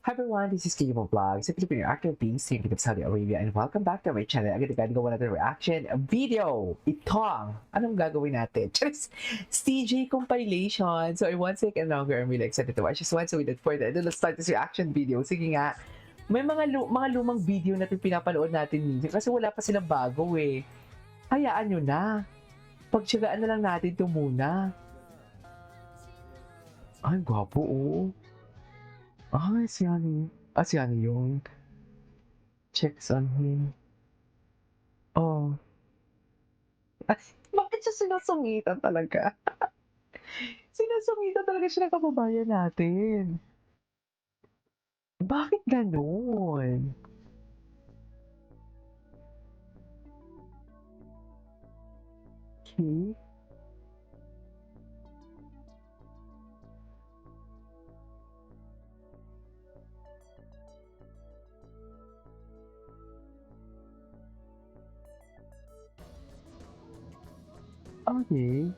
Hi everyone, this is Kimo Vlogs, a Filipino actor based here in Saudi Arabia, and welcome back to my channel. Agad gawa natin reaction video. Ito ang, anong gagawin natin? Just CJ compilation. So in 1 second longer, I'm really excited to watch this one. So without further ado, let's start this reaction video. Sige nga, may mga lumang video na pinapanood natin minsan kasi wala pa silang bago eh. Hayaan nyo na. Pagtsagaan na lang natin ito muna. Ay, gwapo oh. Ay, si Hani. Si Hani yung checks on him. Oh. Bakit siya sinusungitan talaga? Sinusungitan talaga siya ng kababayan natin. Bakit ganun? Okay. Okay.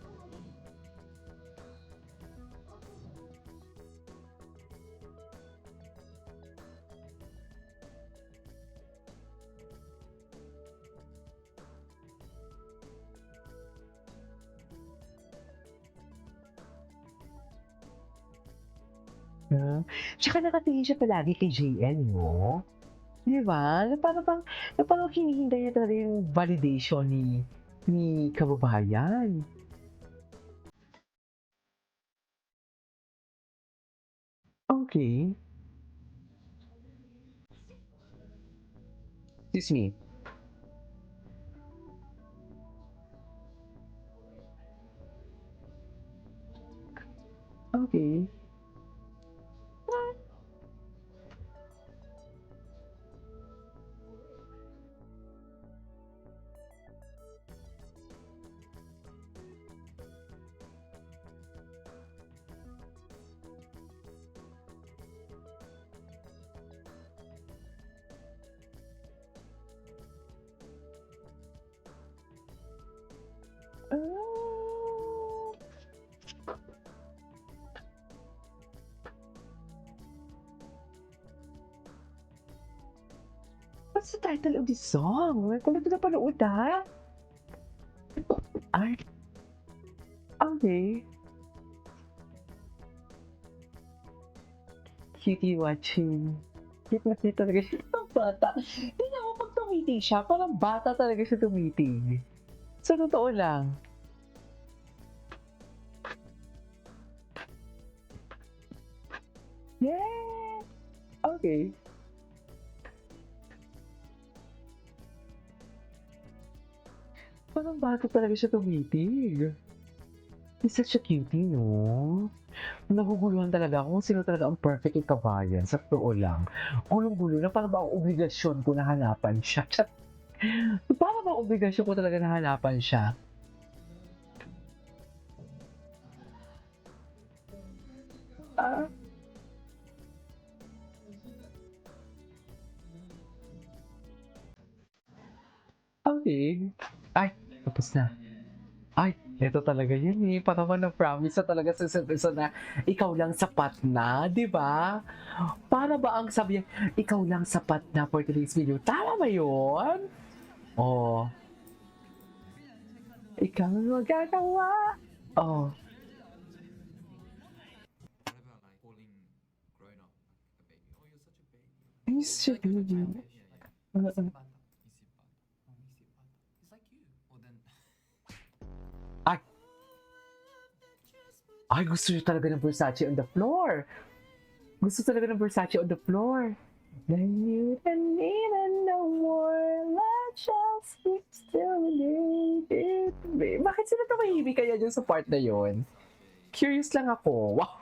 Tsaka nakatingin siya palagi kay JN 'no? 'Di ba? Na parang hinihintay niya talaga yung validation ni kababayan. Okay. Excuse me. Okay. Ah. What's the title of this song? Kung ito napanood ha? Ay, okay. Cutie watching. Cute na cute talaga siya. Ang bata. Tingnan mo pag tumiti siya, parang bata talaga siya tumiti. Sa totoo lang. Yeah! Okay. Parang bata talaga siya tumitig. He's such a cutie, no? Naguguluhan talaga ako kung sino talaga ang perfect yung kabayan. Sa totoo lang. Gulong-gulo na parang ba ang obligasyon ko na hanapan siya. Parang ba ang obligasyon ko talaga na hanapan siya? Ah, okay. Ay, tapos na. Ay, ito talaga yun eh. Parang na-promise na talaga sa isa't isa na ikaw lang sapat na, di ba? Para ba ang sabi niya, ikaw lang sapat na for today's video. Tama ba yun? Oh, ikaw ang magagawa. Oh, What about like calling grown up like a baby? Oh, you're such a baby. ay, shit. Yeah, like Uh, Isip bata. Isip bata. Oh, isip bata. It's like you. Well then, Ay, ay, gusto niyo talaga ng Versace on the floor. Gusto talaga ng Versace on the floor. Then you don't even know more. Let's just keep still baby. Bakit sila tumahimik kaya dyan sa part na yun? Curious lang ako. Wow.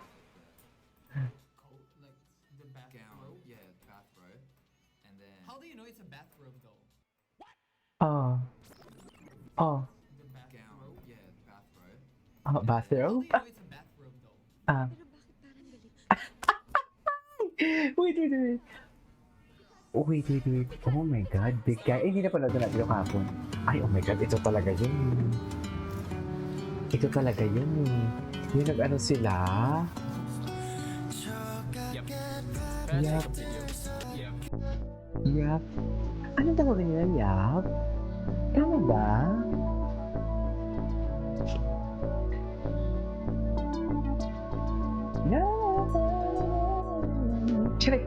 cold, like the bathrobe. Yeah, bathrobe. And then How do you know it's a bathrobe though? Oh. Oh. the bathrobe. Yeah, bathrobe. Oh, How do bathrobe? you know it's a bathrobe though? Ah. Wait. Wait. Oh my God, big guy. Eh, hindi na pala natin yung hapon. Ay, oh my God, ito talaga yun. Ito talaga yun. Yung nag-ano sila. Yep. Yap. Yeah. Yap. Anong tawag nila, Yap? Tama ba? Na. Check.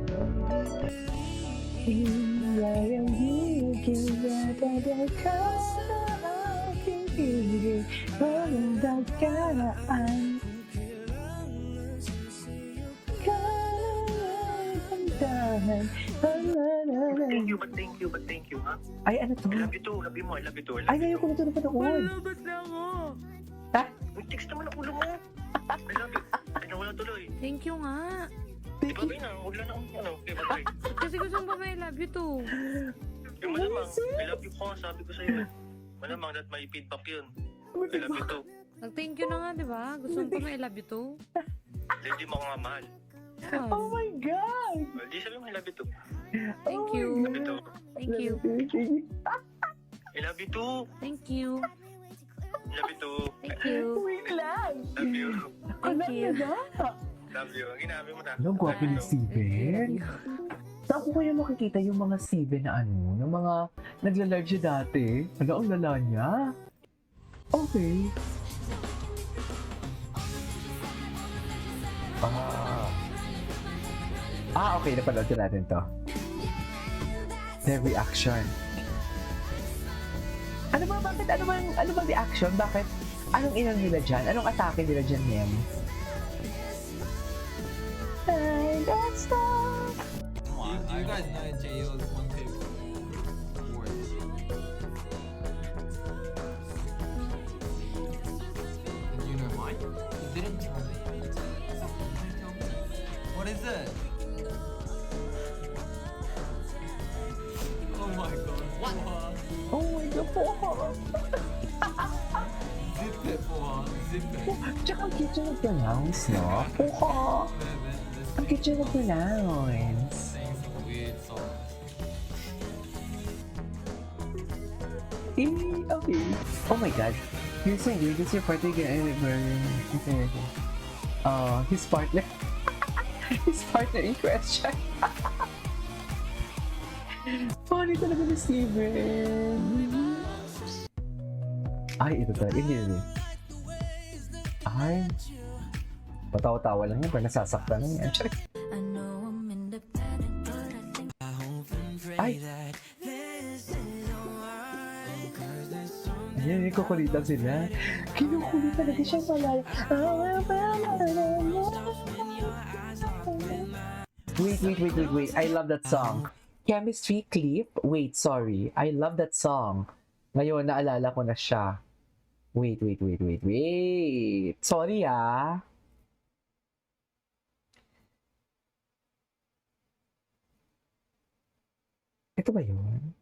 Thank you, but thank you, ha? Ay, ano to? I love you too, love you mo, I love you too. Ay, ngayon ko na ito napanood. Malabas na ako. Ha? Text naman ang ulo mo. I love you. Ay, nawala tuloy. Thank you nga. Di ba, Bina? Huwag lang ang, okay, bagay. Kasi gusto mo pa may love you too. Yung malamang, I love you ko, sabi ko sa'yo. Malamang that may feedback yun. I love you too. Nag-thank you na nga, di ba? Gusto mo pa may love you too. Hindi mo ako nga mahal. Oh my God! Di sabi mo, I love you too. Thank you. Love you too. Thank you. I love you too. Thank you. I love you too. Thank you. Wait lang! Love you. Thank you. Love you. Ang ginabi mo na. Ang gwapo ni Steven. Saan ko kaya makikita yung mga Steven na ano, yung mga nagla-live siya dati? Ano ang lala niya? Okay. Okay. Napanood ko natin to. Their reaction. Ano ba? Bakit? Ano bang reaction? Bakit? Anong inang nila dyan? Anong atake nila dyan, Mem? Do you guys know J.O.'s one pick words? And you know mine? You didn't tell me. You didn't tell me. What is it? Oh my god. What? Oh my God po! Zip it, boy. Zip it. Tsaka ang cute siya nag-pronounce, no? Puha! Ang cute siya nag-pronounce. Saying some weird songs. Okay. Oh my God. You're saying you're just your partner his partner. His partner in question. Funny talaga ni Steven. Ay, ito talaga. Hindi. Ay. Patawa-tawa lang yan. Pero nasasaktan lang yan. Charik. Ay. Ayan, kukulitan sila. Kinukulit talaga siya pala. Wait. I love that song. Chemistry clip? Wait, sorry. I love that song. Ngayon, naalala ko na siya. Wait. Sorry, ah. Ito ba yun?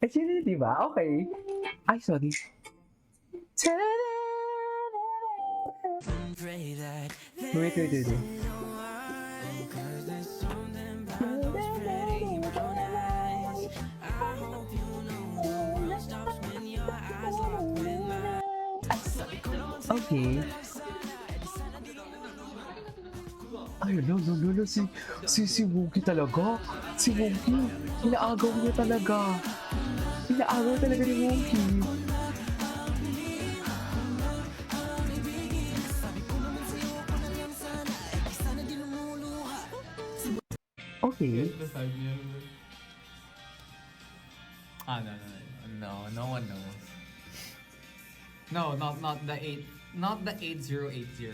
Ay, yun, di ba? Okay. Ay, sorry. Wait. Okay. Ay, no, si Wookie talaga. Si Wookie, inaagaw niya talaga. Inaagaw talaga ni Wookie. Okay. Beside me. No one knows. No, not the 8080.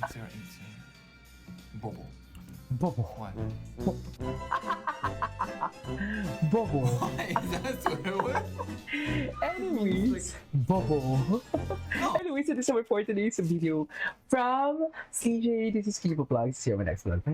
8080. Bobo. Bobo. What? Bobo. Is that a swear word? Anyways, Bobo. Anyways, so this is our for today's video from CJ. This is Kilipo Vlogs. See you on my next vlog.